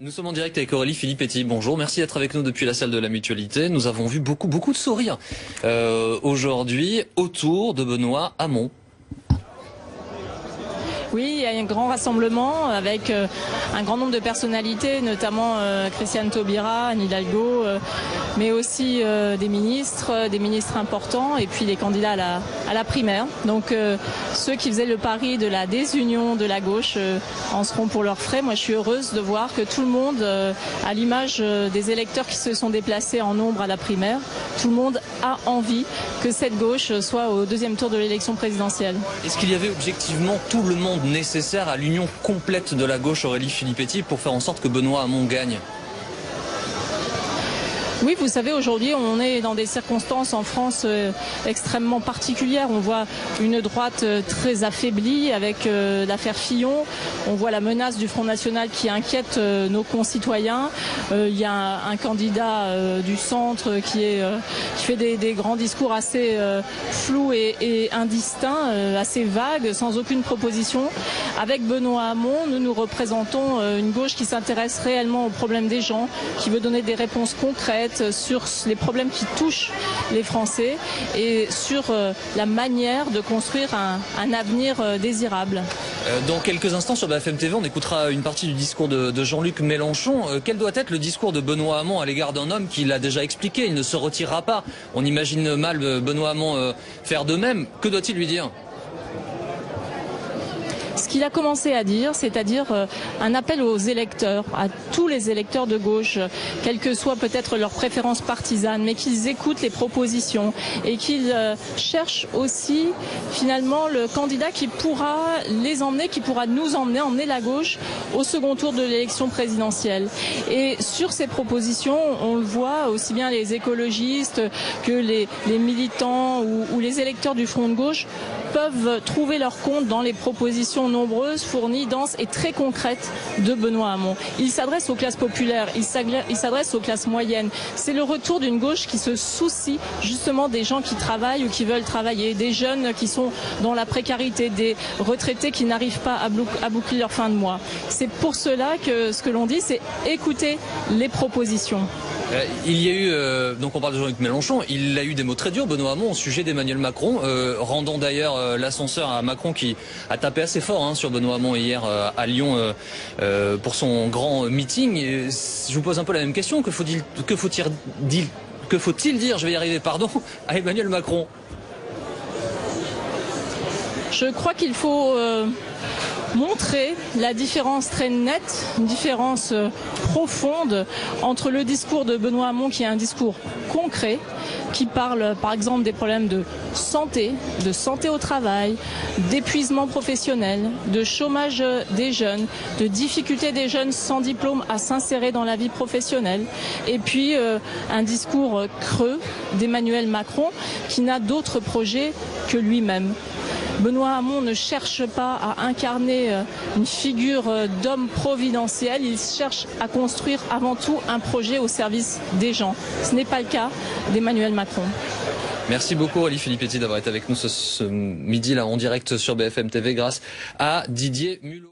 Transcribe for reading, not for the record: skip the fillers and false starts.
Nous sommes en direct avec Aurélie Filippetti. Bonjour, merci d'être avec nous depuis la salle de la Mutualité. Nous avons vu beaucoup de sourires aujourd'hui autour de Benoît Hamon. Oui, il y a un grand rassemblement avec un grand nombre de personnalités, notamment Christiane Taubira, Anne Hidalgo, mais aussi des ministres importants et puis les candidats à la primaire. Donc ceux qui faisaient le pari de la désunion de la gauche en seront pour leurs frais. Moi, je suis heureuse de voir que tout le monde, à l'image des électeurs qui se sont déplacés en nombre à la primaire, tout le monde a envie que cette gauche soit au deuxième tour de l'élection présidentielle. Est-ce qu'il y avait objectivement tout le monde nécessaire à l'union complète de la gauche, Aurélie Filippetti, pour faire en sorte que Benoît Hamon gagne ? Oui, vous savez, aujourd'hui, on est dans des circonstances en France extrêmement particulières. On voit une droite très affaiblie avec l'affaire Fillon. On voit la menace du Front National qui inquiète nos concitoyens. Il y a un candidat du centre qui fait des grands discours assez flous et indistincts, assez vagues, sans aucune proposition. Avec Benoît Hamon, nous représentons une gauche qui s'intéresse réellement aux problèmes des gens, qui veut donner des réponses concrètes sur les problèmes qui touchent les Français et sur la manière de construire un avenir désirable. Dans quelques instants sur BFM TV, on écoutera une partie du discours de Jean-Luc Mélenchon. Quel doit être le discours de Benoît Hamon à l'égard d'un homme qui l'a déjà expliqué, il ne se retirera pas. On imagine mal Benoît Hamon faire de même. Que doit-il lui dire ? Ce qu'il a commencé à dire, c'est-à-dire un appel aux électeurs, à tous les électeurs de gauche, quelle que soit peut-être leur préférence partisane, mais qu'ils écoutent les propositions et qu'ils cherchent aussi finalement le candidat qui pourra les emmener, qui pourra nous emmener la gauche au second tour de l'élection présidentielle. Et sur ces propositions, on le voit, aussi bien les écologistes que les militants ou les électeurs du Front de gauche peuvent trouver leur compte dans les propositions nombreuses, fournies, denses et très concrètes de Benoît Hamon. Il s'adresse aux classes populaires, il s'adresse aux classes moyennes. C'est le retour d'une gauche qui se soucie justement des gens qui travaillent ou qui veulent travailler, des jeunes qui sont dans la précarité, des retraités qui n'arrivent pas à boucler leur fin de mois. C'est pour cela que ce que l'on dit, c'est écouter les propositions. Il y a eu, donc on parle de Jean-Luc Mélenchon, il a eu des mots très durs, Benoît Hamon, au sujet d'Emmanuel Macron, rendant d'ailleurs l'ascenseur à Macron qui a tapé assez fort sur Benoît Hamon hier à Lyon pour son grand meeting. Je vous pose un peu la même question, que faut-il dire, je vais y arriver, pardon, à Emmanuel Macron ? Je crois qu'il faut montrer la différence très nette, une différence profonde entre le discours de Benoît Hamon, qui est un discours concret, qui parle par exemple des problèmes de santé au travail, d'épuisement professionnel, de chômage des jeunes, de difficulté des jeunes sans diplôme à s'insérer dans la vie professionnelle, et puis un discours creux d'Emmanuel Macron qui n'a d'autre projet que lui-même. Benoît Hamon ne cherche pas à incarner une figure d'homme providentiel, il cherche à construire avant tout un projet au service des gens. Ce n'est pas le cas d'Emmanuel Macron. Merci beaucoup Aurélie Filippetti d'avoir été avec nous ce midi là en direct sur BFM TV grâce à Didier Mulot.